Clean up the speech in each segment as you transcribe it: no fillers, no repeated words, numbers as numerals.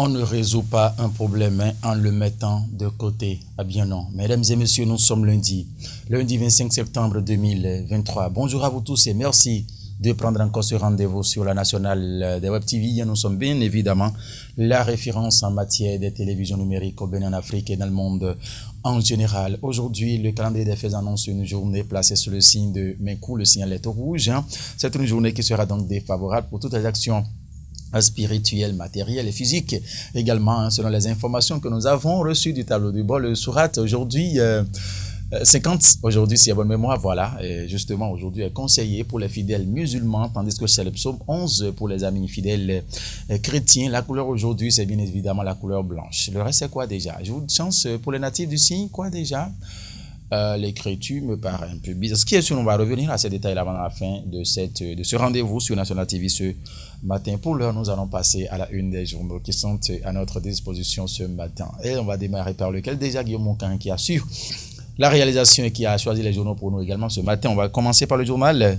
On ne résout pas un problème en le mettant de côté. Ah bien non. Mesdames et messieurs, nous sommes lundi 25 septembre 2023. Bonjour à vous tous et merci de prendre encore ce rendez-vous sur la nationale des Web TV. Nous sommes bien évidemment la référence en matière de télévision numérique au Bénin, en Afrique et dans le monde en général. Aujourd'hui, le calendrier des faits annonce une journée placée sous le signe de Menkou, le signe lettre rouge. C'est une journée qui sera donc défavorable pour toutes les actions spirituel, matériel et physique également, selon les informations que nous avons reçues du tableau du bord. Le Surat aujourd'hui 50, aujourd'hui si à bonne mémoire, voilà, et justement aujourd'hui est conseillé pour les fidèles musulmans, tandis que c'est le psaume 11 pour les amis fidèles chrétiens. La couleur aujourd'hui c'est bien évidemment la couleur blanche. Le reste c'est quoi déjà? Je vous chance pour les natifs du signe, quoi déjà? L'écriture me paraît un peu bizarre. Ce qui est sûr, on va revenir à ces détails avant la fin de ce rendez-vous sur National TV ce matin. Pour l'heure, nous allons passer à la une des journaux qui sont à notre disposition ce matin. Et on va démarrer par lequel déjà Guillaume Moncan qui assure la réalisation et qui a choisi les journaux pour nous également ce matin. On va commencer par le journal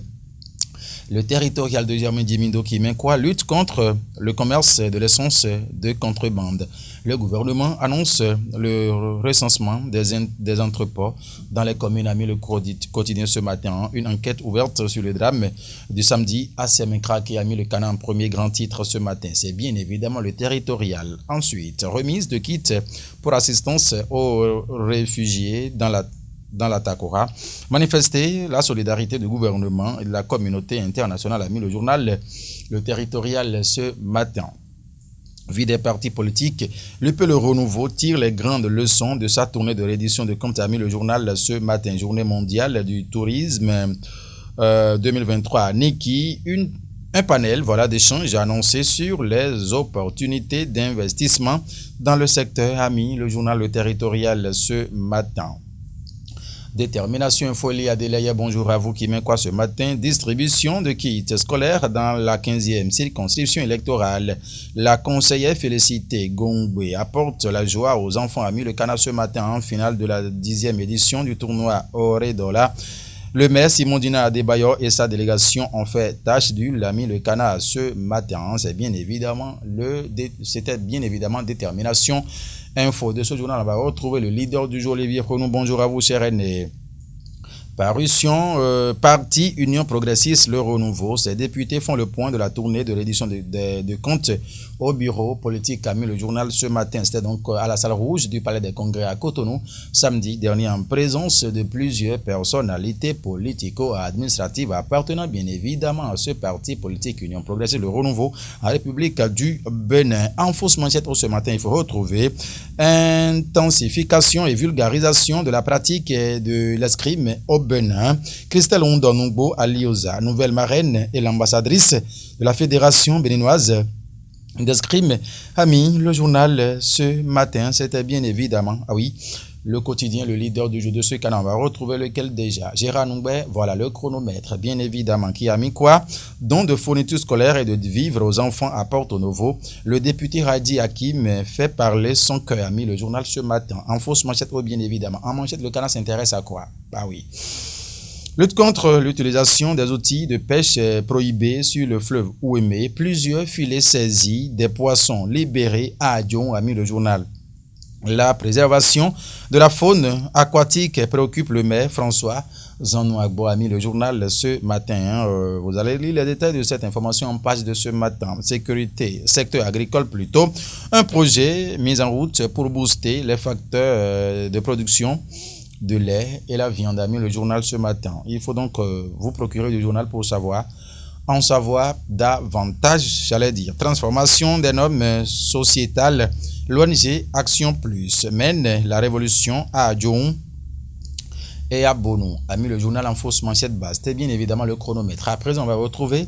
Le Territorial de Germain Dimindo qui met quoi? Lutte contre le commerce de l'essence de contrebande. Le gouvernement annonce le recensement des entrepôts dans les communes, a mis le quotidien ce matin. Une enquête ouverte sur le drame du samedi à Semenkra qui a mis le Canard en premier grand titre ce matin. C'est bien évidemment le Territorial. Ensuite, remise de kits pour assistance aux réfugiés dans la Takora. Manifester la solidarité du gouvernement et de la communauté internationale, a mis le journal Le Territorial ce matin. Vie des partis politiques, le Renouveau tire les grandes leçons de sa tournée de reddition de comptes, a mis le journal ce matin. Journée mondiale du tourisme 2023 à Niki, un panel d'échanges annoncé sur les opportunités d'investissement dans le secteur, a mis le journal Le Territorial ce matin. Détermination Folie Adélaïa, bonjour à vous qui met quoi ce matin? Distribution de kits scolaires dans la 15e circonscription électorale. La conseillère Félicité Gongbe apporte la joie aux enfants, a mis le Canard ce matin en finale de la 10e édition du tournoi Oredola. Le maire Simon Dina Adebayor et sa délégation ont fait tâche d'huile, a mis le Canard ce matin. C'était bien évidemment Détermination Info. De ce journal, on va retrouver le leader du jour, Olivier Renou. Bonjour à vous, cher René. Parution, parti Union Progressiste, le Renouveau. Ces députés font le point de la tournée de l'édition de comptes au bureau politique, a mis le journal ce matin. C'était donc à la salle rouge du Palais des Congrès à Cotonou, samedi dernier, en présence de plusieurs personnalités politico-administratives appartenant bien évidemment à ce parti politique Union Progressiste, le Renouveau, en République du Bénin. En fausse manchette ce matin, il faut retrouver intensification et vulgarisation de la pratique de l'escrime au Bénin. Christelle Ondonogbo Alioza, nouvelle marraine et l'ambassadrice de la Fédération béninoise d'escrime, a mis le journal ce matin. C'était bien évidemment, le quotidien, le leader du jour de ce canal. On va retrouver lequel déjà? Gérard Noubé, voilà le chronomètre, bien évidemment, qui a mis quoi? Don de fournitures scolaires et de vivres aux enfants à Porto-Novo. Le député Radi Hakim fait parler son cœur, a mis le journal ce matin. En fausse manchette, bien évidemment. En manchette, le canal s'intéresse à quoi? Lutte contre l'utilisation des outils de pêche prohibés sur le fleuve Ouémé. Plusieurs filets saisis, des poissons libérés à Adion, a mis le journal. La préservation de la faune aquatique préoccupe le maire François Zanouagbo, a mis le journal ce matin. Vous allez lire les détails de cette information en page de ce matin. Sécurité, secteur agricole plutôt. Un projet mis en route pour booster les facteurs de production de lait et la viande, a mis le journal ce matin. Il faut donc vous procurer du journal pour en savoir davantage, j'allais dire. Transformation des normes sociétales. L'ONG Action Plus mène la révolution à Adjoun et à Bono, a mis le journal en fausse manchette basse. C'était bien évidemment le chronomètre. Après, on va retrouver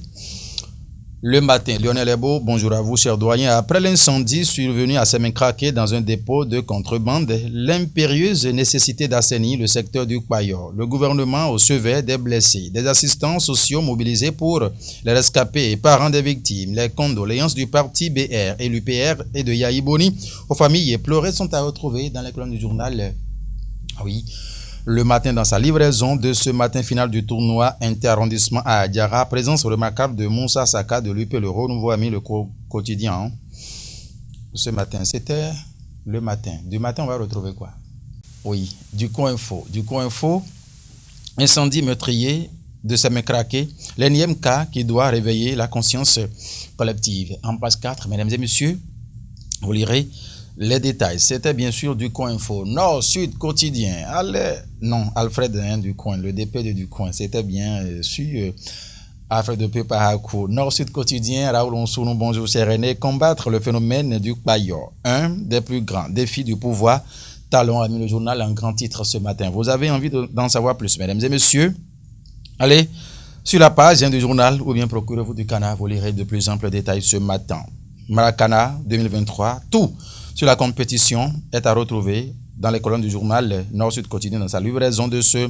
le matin. Lionel Ebo, bonjour à vous, cher doyen. Après l'incendie survenu à Semenkrake dans un dépôt de contrebande, l'impérieuse nécessité d'assainir le secteur du Kwayor. Le gouvernement au chevet des blessés, des assistants sociaux mobilisés pour les rescapés et parents des victimes. Les condoléances du parti BR et l'UPR et de Yaïboni aux familles éplorées sont à retrouver dans les colonnes du journal. Le matin, dans sa livraison de ce matin final du tournoi inter-arrondissement à Adiara, présence remarquable de Moussa Saka de l'UP, le Renouveau, a mis le quotidien. ce matin, c'était le matin. Du matin, on va retrouver quoi? Oui, du coin info. Du coin info, incendie meurtrier de Semekrake, l'énième cas qui doit réveiller la conscience collective. En page 4, mesdames et messieurs, vous lirez les détails. C'était bien sûr du coin info. Nord, Sud, quotidien. Allez, non, Alfred du coin, le DP du coin. C'était bien sûr Alfred de Peparakou. Nord, Sud, quotidien. Raoul Onsounou, bonjour, cher René. Combattre le phénomène du Payor. Un des plus grands défis du pouvoir. Talon a mis le journal en grand titre ce matin. Vous avez envie d'en savoir plus, mesdames et messieurs? Allez sur la page du journal ou bien procurez-vous du canal. Vous lirez de plus amples détails ce matin. Maracana 2023, tout sur la compétition est à retrouver dans les colonnes du journal Nord-Sud quotidien dans sa livraison de ce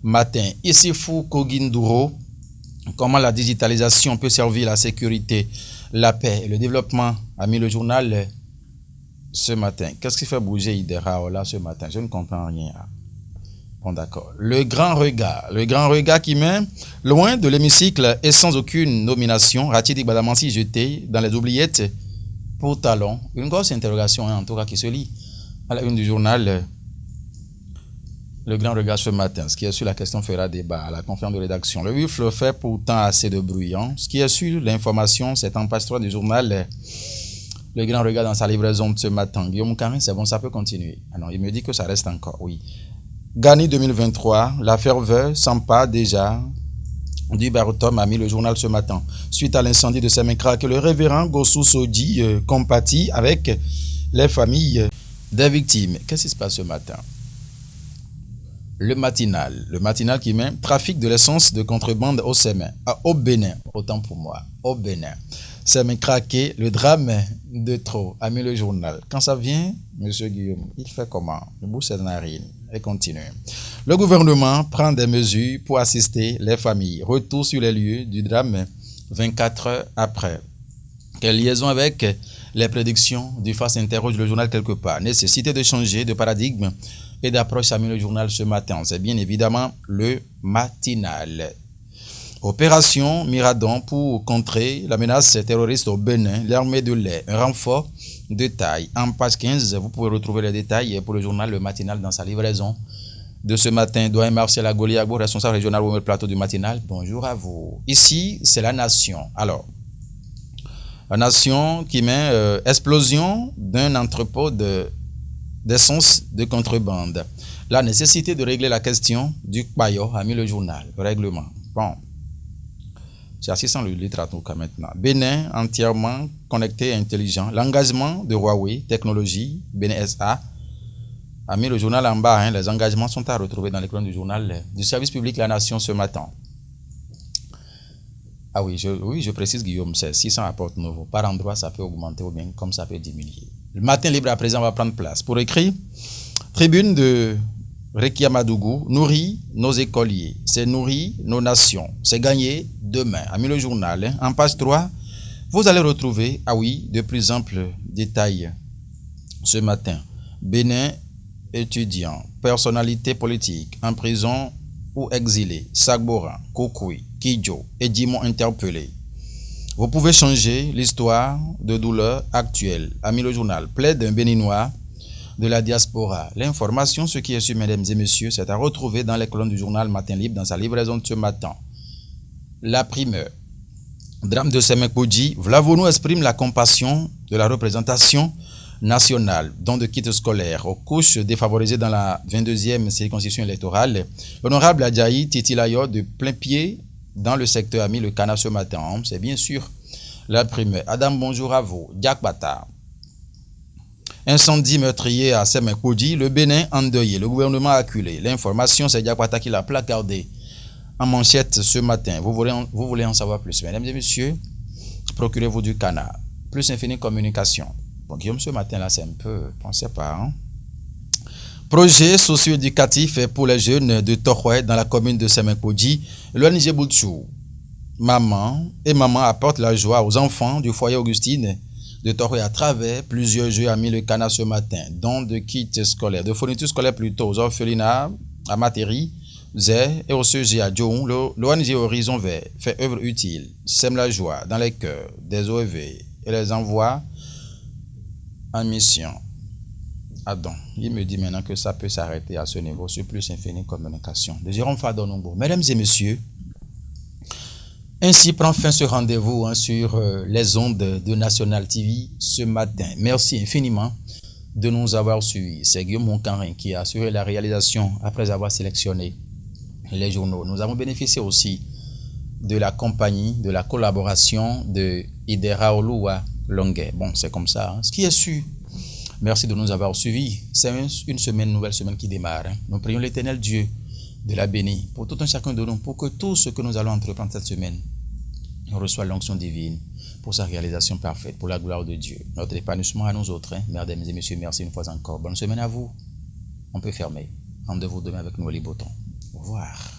matin. Ici Fou Koginduro, comment la digitalisation peut servir la sécurité, la paix et le développement, a mis le journal ce matin. Qu'est-ce qui fait bouger Idera là ce matin? Je ne comprends rien. Bon d'accord. Le grand regard qui met loin de l'hémicycle et sans aucune nomination, Rachidi Badamansi jeté dans les oubliettes pour Talon. Une grosse interrogation en tout cas qui se lit à la une du journal Le Grand Regard ce matin. Ce qui est sur la question fera débat à la conférence de rédaction. Le buffle fait pourtant assez de bruit. Ce qui est sur l'information, c'est en page 3 du journal Le Grand Regard dans sa livraison de ce matin. Guillaume Carin, c'est bon, ça peut continuer. Ah non, il me dit que ça reste encore, oui. Gani 2023, la ferveur s'empare déjà du Barotom, a mis le journal ce matin. Suite à l'incendie de Semekrake, le révérend Gossou Sodi compatit avec les familles des victimes. Qu'est-ce qui se passe ce matin? Le matinal qui met trafic de l'essence de contrebande au Bénin, autant pour moi, au Bénin. Semekrake, le drame de trop, a mis le journal. Quand ça vient, monsieur Guillaume, il fait comment? Le bouche ses narines et continue. Le gouvernement prend des mesures pour assister les familles. Retour sur les lieux du drame 24 heures après. Quelle liaison avec les prédictions du FAS interroge le journal quelque part. Nécessité de changer de paradigme et d'approche, a mis le journal ce matin. C'est bien évidemment le matinal. Opération Miradon pour contrer la menace terroriste au Bénin, l'armée de l'air, un renfort de taille. En page 15, vous pouvez retrouver les détails pour le journal Le Matinal dans sa livraison de ce matin. Doyen Martial Agoliago, responsable régional au plateau du matinal. Bonjour à vous. Ici, c'est la Nation. Alors, la Nation qui met explosion d'un entrepôt d'essence de contrebande. La nécessité de régler la question du Payor, a mis le journal, le règlement. Bon. C'est assez sans le littérature maintenant. Bénin entièrement connecté et intelligent. L'engagement de Huawei Technologies, Bénin SA, a mis le journal en bas. Les engagements sont à retrouver dans les colonnes du journal du service public La Nation ce matin. Ah oui, je précise Guillaume, c'est 600 apports nouveaux. Par endroit, ça peut augmenter ou bien comme ça peut diminuer. Le matin libre à présent va prendre place. Pour écrire, tribune de Rekia Madougou, nourrit nos écoliers, c'est nourrir nos nations, c'est gagner demain. A mis le journal. En page 3, vous allez retrouver, de plus amples détails ce matin. Bénin, étudiant, personnalité politique, en prison ou exilé, Sagboran, Kokoui, Kidjo et Dimon interpellés. Vous pouvez changer l'histoire de douleur actuelle. A mis le journal. Plaide d'un Béninois de la diaspora. L'information, ce qui est sûr, mesdames et messieurs, c'est à retrouver dans les colonnes du journal Matin Libre dans sa livraison de ce matin. La primeur. Drame de Semekoji, Vlavonou exprime la compassion de la représentation nationale, don de kits scolaires aux couches défavorisées dans la 22e circonscription électorale. L'honorable Adjaï Titilayo de plein pied dans le secteur a mis le canard ce matin. C'est bien sûr la primeur. Adam, bonjour à vous. Diak Bata. Incendie meurtrier à Semekoji, le Bénin endeuillé, le gouvernement acculé. L'information, c'est Diakwata qui l'a placardé en manchette ce matin. Vous voulez en savoir plus, mesdames et messieurs, procurez-vous du canard. Plus Infini Communication. Bon, Guillaume, ce matin, là, c'est un peu, on ne sait pas. Projet socio-éducatif pour les jeunes de Tokhoué dans la commune de Semekoji. L'ONG Boutchou. Maman apportent la joie aux enfants du foyer Augustine de Tokhoué à travers plusieurs jeux, a mis le canard ce matin, dont de kits scolaires, de fournitures scolaires plutôt aux orphelinats, à Materi, Zé et au CG à Djoun. L'ONG Horizon Vert fait œuvre utile, sème la joie dans les cœurs des OEV et les envoie en mission. Adam, il me dit maintenant que ça peut s'arrêter à ce niveau, sur plus infini communication. De Jérôme Fadonongo. Mesdames et messieurs, ainsi prend fin ce rendez-vous sur les ondes de National TV ce matin. Merci infiniment de nous avoir suivis. C'est Guillaume Moncarin qui a assuré la réalisation après avoir sélectionné les journaux. Nous avons bénéficié aussi de la compagnie, de la collaboration de Idera Oluwa Longuet. Bon, c'est comme ça, hein. Ce qui est sûr. Merci de nous avoir suivis. C'est une nouvelle semaine qui démarre. Nous prions l'Éternel Dieu de la bénie pour tout un chacun de nous, pour que tout ce que nous allons entreprendre cette semaine reçoit l'onction divine pour sa réalisation parfaite, pour la gloire de Dieu. Notre épanouissement à nous autres. Mesdames et messieurs, merci une fois encore. Bonne semaine à vous. On peut fermer. Rendez-vous demain avec nous, les Boutons. Au revoir.